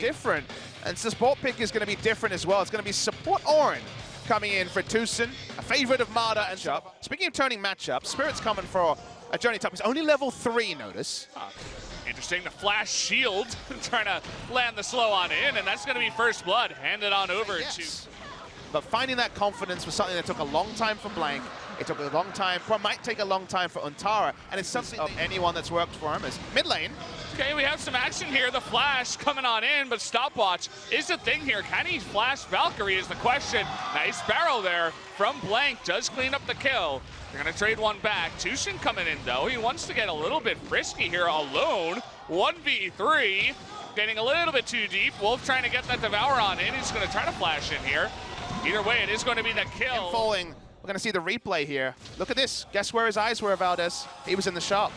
different, and support pick is going to be different as well. It's going to be support Orin coming in for Tucson, a favorite of Marta and Shop. Speaking of turning matchups, Spirit's coming for a journey top. He's only level 3, notice. Interesting, the flash shield, trying to land the slow on in, and that's going to be first blood, handed on over to... But finding that confidence was something that took a long time for Blank. It took a long time, well, might take a long time for Untara, and it's something of anyone that's worked for him is mid lane. Okay, we have some action here. The flash coming on in, but stopwatch is the thing here. Can he flash Valkyrie is the question. Nice barrel there from Blank, does clean up the kill. They're gonna trade one back. Tushin coming in though. He wants to get a little bit frisky here alone. 1v3, getting a little bit too deep. Wolf trying to get that Devour on in. He's gonna try to flash in here. Either way, it is going to be the kill. And falling. We're going to see the replay here. Look at this. Guess where his eyes were, Valdez? He was in the shop.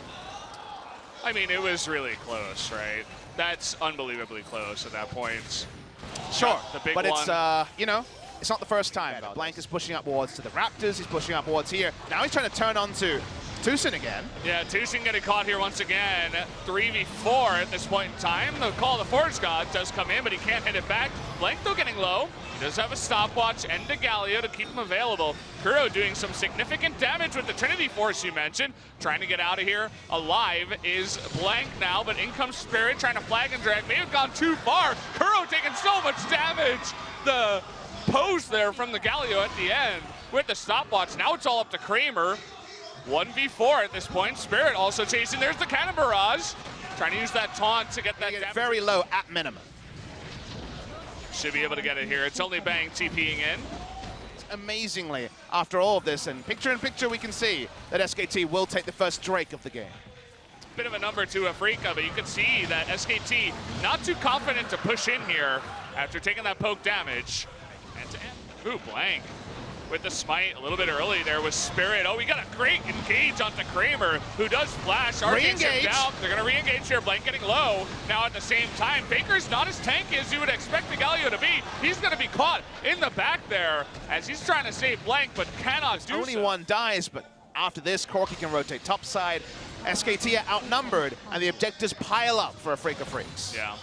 I mean, it was really close, right? That's unbelievably close at that point. Sure, the big but one. It's, you know, it's not the first time. Blank is pushing upwards to the Raptors. He's pushing upwards here. Now he's trying to turn on to Tucson again. Yeah, Tucson getting caught here once again. 3v4 at this point in time. The call of the Forge God does come in, but he can't hit it back. Blank though getting low. He does have a stopwatch and a Galio to keep him available. Kuro doing some significant damage with the Trinity Force you mentioned. Trying to get out of here alive is Blank now, but in comes Spirit trying to flag and drag. May have gone too far. Kuro taking so much damage. The pose there from the Galio at the end with the stopwatch. Now it's all up to Kramer. 1v4 at this point. Spirit also chasing. There's the Cannon Barrage. Trying to use that taunt to get that damage. Very low at minimum. Should be able to get it here. It's only Bang TPing in. Amazingly, after all of this, and picture in picture, we can see that SKT will take the first Drake of the game. Bit of a number to Afreeca, but you can see that SKT not too confident to push in here after taking that poke damage. And to end. Ooh, Blank. With the smite a little bit early there was Spirit. Oh, we got a great engage onto Kramer, who does flash. Re-engage. Down. They're going to re-engage here. Blank getting low. Now at the same time, Faker's not as tanky as you would expect the Galio to be. He's going to be caught in the back there as he's trying to save Blank, but cannot do so. Only one dies, but after this, Corky can rotate topside. SKT are outnumbered, and the objectives pile up for Afreeca Freecs. Yeah.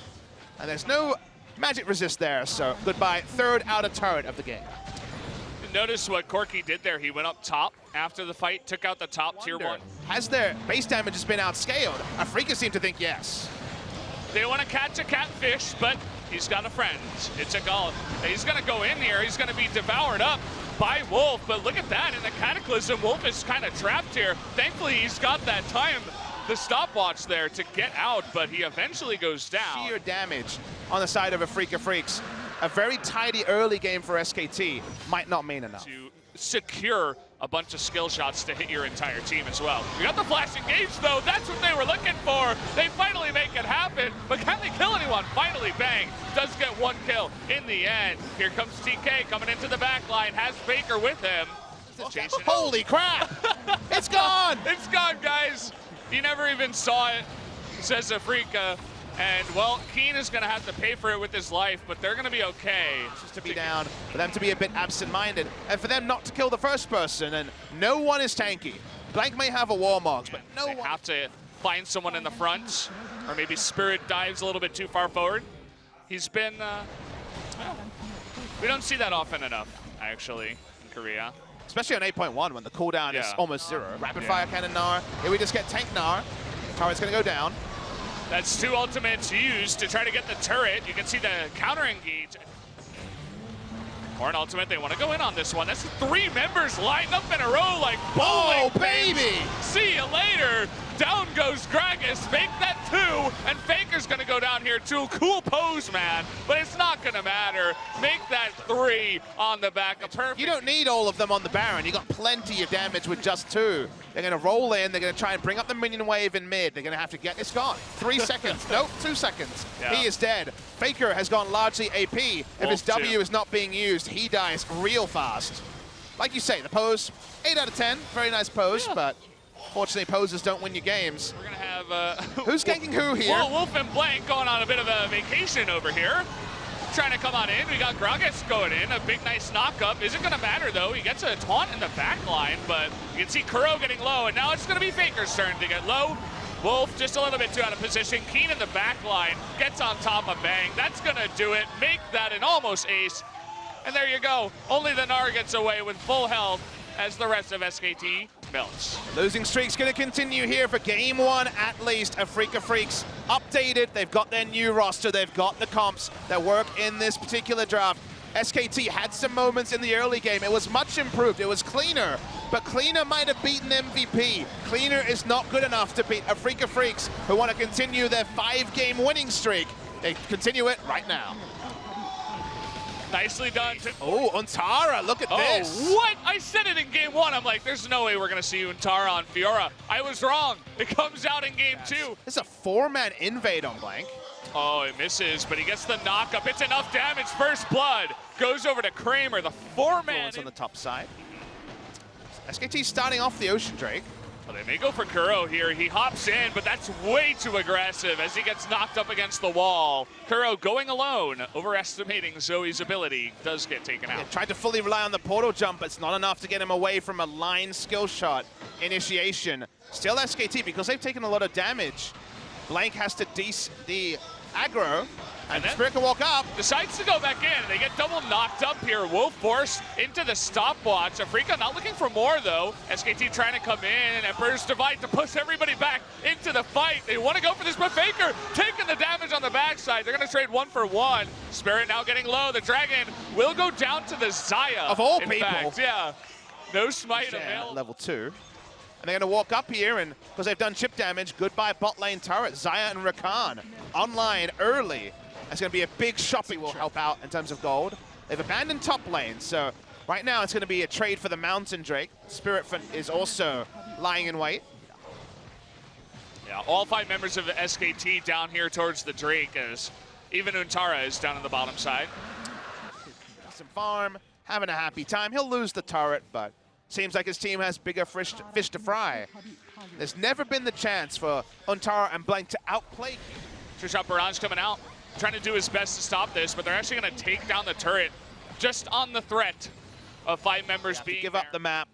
And there's no magic resist there, so goodbye. Third outer turret of the game. Notice what Corky did there. He went up top after the fight, took out the top tier 1. Has their base damage has been outscaled? Afreeca seem to think yes. They want to catch a catfish, but he's got a friend. It's a Golem. He's going to go in here. He's going to be devoured up by Wolf, but look at that. In the Cataclysm, Wolf is kind of trapped here. Thankfully, he's got that time, the stopwatch there to get out, but he eventually goes down. Sheer damage on the side of Afreeca Freecs. A very tidy early game for SKT might not mean enough. To secure a bunch of skill shots to hit your entire team as well. We got the flash engage though, that's what they were looking for. They finally make it happen, but can they kill anyone? Finally, Bang does get one kill in the end. Here comes TK coming into the back line, has Faker with him. Holy crap, it's gone! It's gone, guys. You never even saw it, says Afreeca. And, well, Keen is going to have to pay for it with his life, but they're going to be okay. Just to be down, for them to be a bit absent-minded, and for them not to kill the first person, and no one is tanky. Blank may have a Warmogs, but no one... They have to find someone in the front, or maybe Spirit dives a little bit too far forward. He's been... we don't see that often enough, actually, in Korea. Especially on 8.1, when the cooldown is almost 0. Rapid-fire cannon Gnar. Here we just get tank Gnar. Turret's going to go down. That's 2 ultimates used to try to get the turret. You can see the counter engage. Or an ultimate, they want to go in on this one. That's 3 members lined up in a row like bowling. Oh, baby! See you later. Down goes Gragas. Fake that 2, and Faker's going to go down here too. Cool pose, man, but it's not going to matter. Make that 3 on the back. Perfect. You don't need all of them on the Baron. You got plenty of damage with just 2. They're going to roll in. They're going to try and bring up the minion wave in mid. They're going to have to get... It's gone. 3 seconds. Nope, 2 seconds. Yeah. He is dead. Faker has gone largely AP. If his W is not being used, he dies real fast. Like you say, the pose, 8 out of 10. Very nice pose, but... Fortunately, poses don't win you games. We're going to have... Who's ganking who here? Wolf and Blank going on a bit of a vacation over here. Trying to come on in. We got Gragas going in. A big, nice knock-up. Isn't going to matter, though. He gets a taunt in the back line, but you can see Kuro getting low, and now it's going to be Faker's turn to get low. Wolf just a little bit too out of position. Keen in the back line, gets on top of Bang. That's gonna do it. Make that an almost ace. And there you go. Only the Gnar gets away with full health as the rest of SKT melts. Losing streak's going to continue here for game one at least. Afreeca Freecs updated. They've got their new roster. They've got the comps that work in this particular draft. SKT had some moments in the early game. It was much improved. It was cleaner, but cleaner might have beaten MVP. Cleaner is not good enough to beat Afreeca Freecs, who want to continue their 5-game winning streak. They continue it right now. Nicely done. Oh, Untara, look at this. Oh, what? I said it in game one. I'm like, there's no way we're going to see Untara on Fiora. I was wrong. It comes out in game two. It's a 4-man invade on Blank. Oh, it misses, but he gets the knock-up. It's enough damage. First blood goes over to Kramer, the 4-man. On the top side. SKT starting off the Ocean Drake. Well, they may go for Kuro here. He hops in, but that's way too aggressive as he gets knocked up against the wall. Kuro going alone, overestimating Zoe's ability, does get taken out. Yeah, tried to fully rely on the portal jump, but it's not enough to get him away from a line skill shot initiation. Still SKT, because they've taken a lot of damage. Blank has to the aggro, and Spirit can walk up. Decides to go back in. They get double knocked up here. Wolf forced into the stopwatch. Afreeca not looking for more, though. SKT trying to come in, and Emperor's Divide to push everybody back into the fight. They want to go for this, but Faker taking the damage on the backside. They're going to trade 1 for 1. Spirit now getting low. The Dragon will go down to the Xayah. Of all people. Fact. Yeah. No smite available. Level 2. And they're going to walk up here, and because they've done chip damage, goodbye bot lane turret. Xayah and Rakan online early. That's going to be a big shopping will help out in terms of gold. They've abandoned top lane, so right now it's going to be a trade for the Mountain Drake. Spirit is also lying in wait. Yeah, all 5 members of the SKT down here towards the Drake, as even Untara is down on the bottom side. Some farm, having a happy time. He'll lose the turret, but seems like his team has bigger fish to fry. There's never been the chance for Untara and Blank to outplay. Trishot Baran's coming out, trying to do his best to stop this, but they're actually going to take down the turret just on the threat of 5 members being give up the map.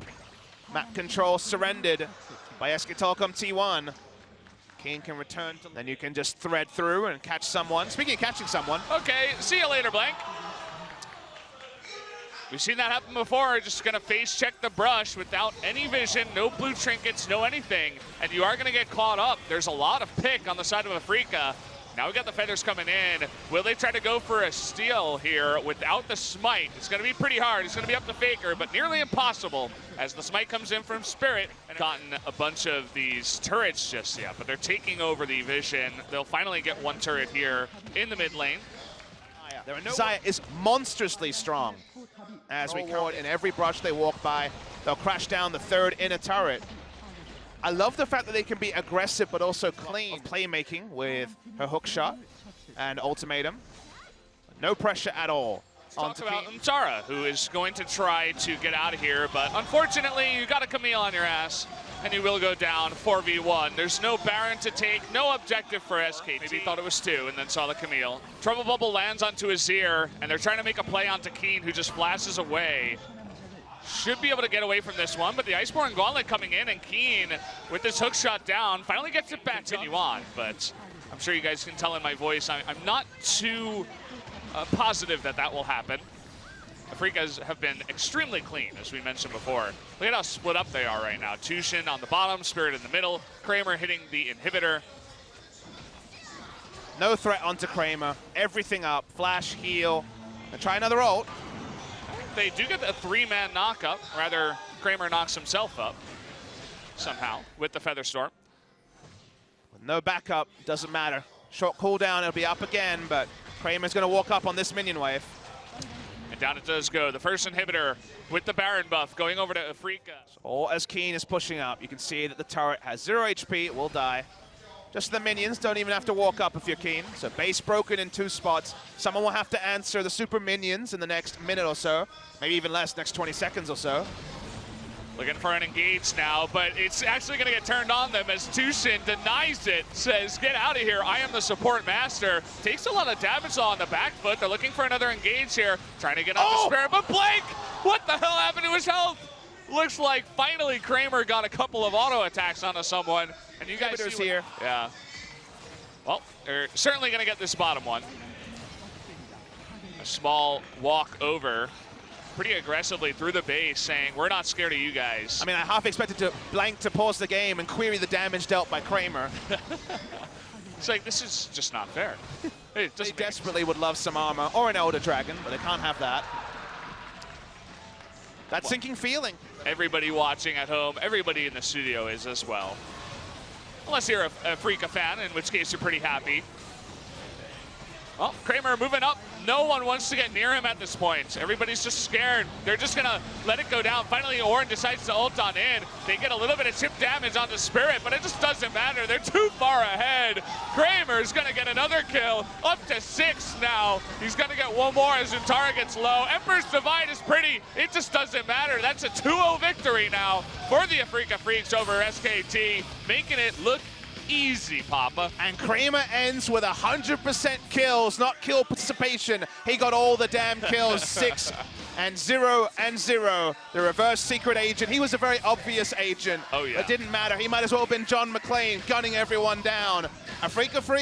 Map control surrendered by SK Telecom T1. Keen can return to, then you can just thread through and catch someone. Speaking of catching someone. Okay, see you later, Blank. We've seen that happen before. Just going to face check the brush without any vision, no blue trinkets, no anything. And you are going to get caught up. There's a lot of pick on the side of Afreeca. Now we got the feathers coming in. Will they try to go for a steal here without the smite? It's going to be pretty hard. It's going to be up to Faker, but nearly impossible as the smite comes in from Spirit. Gotten a bunch of these turrets just yet, but they're taking over the vision. They'll finally get 1 turret here in the mid lane. Xayah is monstrously strong. As we count in every brush they walk by, they'll crash down the 3rd inner turret. I love the fact that they can be aggressive but also clean playmaking with her hook shot and ultimatum. No pressure at all. Talk about Untara, who is going to try to get out of here, but unfortunately you got a Camille on your ass and you will go down 4v1. There's no Baron to take, no objective for SKT. Maybe he thought it was 2 and then saw the Camille. Trouble Bubble lands onto Azir, and they're trying to make a play onto Keen, who just flashes away. Should be able to get away from this one, but the Iceborne Gauntlet coming in, and Keen, with this hook shot down, finally gets it back. Continue on, but I'm sure you guys can tell in my voice, I'm not too positive that that will happen. Afreecas have been extremely clean, as we mentioned before. Look at how split up they are right now. Tushin on the bottom, Spirit in the middle, Kramer hitting the inhibitor. No threat onto Kramer. Everything up. Flash, heal. And try another ult. They do get a 3-man knock-up. Rather, Kramer knocks himself up somehow with the Feather Storm. With no backup, doesn't matter. Short cooldown, it'll be up again, but Kramer's going to walk up on this minion wave. And down it does go. The first inhibitor with the Baron buff going over to Afreeca. All as Keen is pushing up. You can see that the turret has 0 HP, it will die. Just the minions, don't even have to walk up if you're Keen. So base broken in 2 spots. Someone will have to answer the super minions in the next minute or so. Maybe even less, next 20 seconds or so. Looking for an engage now, but it's actually going to get turned on them as Tushin denies it, says, get out of here, I am the support master. Takes a lot of damage on the back foot. They're looking for another engage here, trying to get on the Spirit, but Blake, what the hell happened to his health? Looks like finally Kramer got a couple of auto attacks onto someone. And you guys see here. Yeah. Well, they're certainly going to get this bottom one. A small walk over pretty aggressively through the base, saying, we're not scared of you guys. I mean, I half expected to blank to pause the game and query the damage dealt by Kramer. It's like, this is just not fair. They desperately would love some armor or an Elder Dragon, but they can't have that. That sinking feeling. Everybody watching at home, everybody in the studio is as well. Unless you're a Afreeca fan, in which case you're pretty happy. Well, Kramer moving up. No one wants to get near him at this point. Everybody's just scared. They're just gonna let it go down. Finally, Orin decides to ult on in. They get a little bit of chip damage on the Spirit, but it just doesn't matter. They're too far ahead. Kramer's gonna get another kill, up to 6 now. He's gonna get one more as Zuntara gets low. Emperor's Divide is pretty. It just doesn't matter. That's a 2-0 victory now for the Afreeca Freecs over SKT, making it look easy, Papa. And Kramer ends with 100% kills, not kill participation. He got all the damn kills, 6 and 0 and 0. The reverse secret agent. He was a very obvious agent. Oh, yeah. It didn't matter. He might as well have been John McClane gunning everyone down. Afreeca Freecs